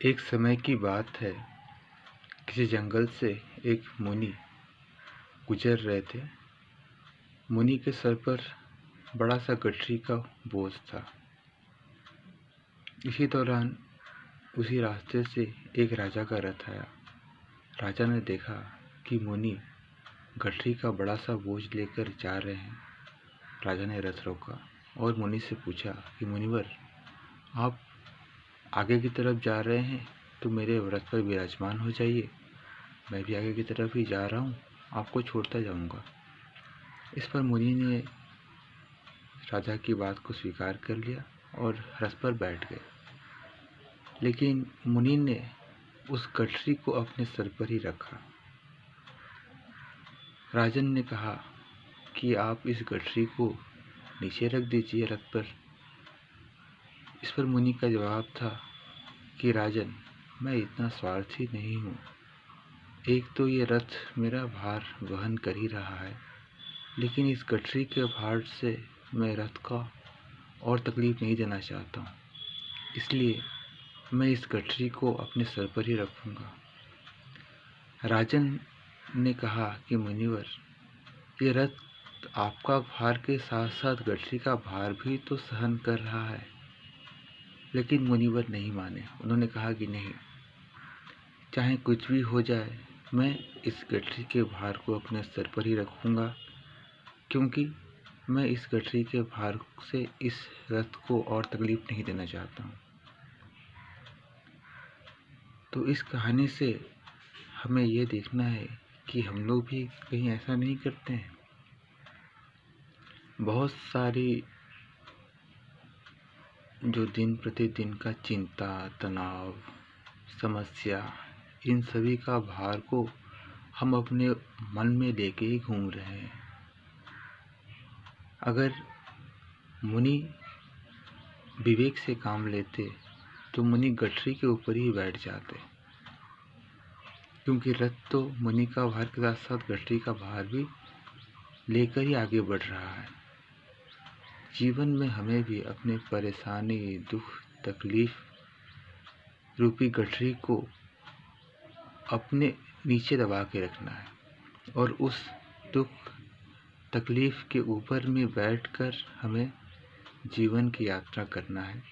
एक समय की बात है। किसी जंगल से एक मुनि गुजर रहे थे। मुनि के सर पर बड़ा सा गठरी का बोझ था। इसी दौरान उसी रास्ते से एक राजा का रथ आया। राजा ने देखा कि मुनि गठरी का बड़ा सा बोझ लेकर जा रहे हैं। राजा ने रथ रोका और मुनि से पूछा कि मुनिवर, आप आगे की तरफ जा रहे हैं तो मेरे रथ पर विराजमान हो जाइए। मैं भी आगे की तरफ ही जा रहा हूँ, आपको छोड़ता जाऊँगा। इस पर मुनि ने राजा की बात को स्वीकार कर लिया और रथ पर बैठ गए। लेकिन मुनि ने उस गठरी को अपने सर पर ही रखा। राजन ने कहा कि आप इस गठरी को नीचे रख दीजिए रथ पर। इस पर मुनि का जवाब था कि राजन, मैं इतना स्वार्थी नहीं हूँ। एक तो ये रथ मेरा भार वहन कर ही रहा है, लेकिन इस गठरी के भार से मैं रथ का और तकलीफ नहीं देना चाहता हूँ, इसलिए मैं इस गठरी को अपने सर पर ही रखूँगा। राजन ने कहा कि मुनिवर, ये रथ आपका भार के साथ साथ गठरी का भार भी तो सहन कर रहा है। लेकिन मुनिवर नहीं माने। उन्होंने कहा कि नहीं, चाहे कुछ भी हो जाए, मैं इस गठरी के भार को अपने सर पर ही रखूँगा, क्योंकि मैं इस गठरी के भार से इस रथ को और तकलीफ नहीं देना चाहता हूँ। तो इस कहानी से हमें ये देखना है कि हम लोग भी कहीं ऐसा नहीं करते हैं। बहुत सारी जो दिन प्रतिदिन का चिंता, तनाव, समस्या, इन सभी का भार को हम अपने मन में लेके ही घूम रहे हैं। अगर मुनि विवेक से काम लेते तो मुनि गठरी के ऊपर ही बैठ जाते, क्योंकि रथ तो मुनि का भार के साथ साथ गठरी का भार भी लेकर ही आगे बढ़ रहा है। जीवन में हमें भी अपने परेशानी, दुख, तकलीफ रूपी गठरी को अपने नीचे दबा के रखना है और उस दुख, तकलीफ के ऊपर में बैठकर हमें जीवन की यात्रा करना है।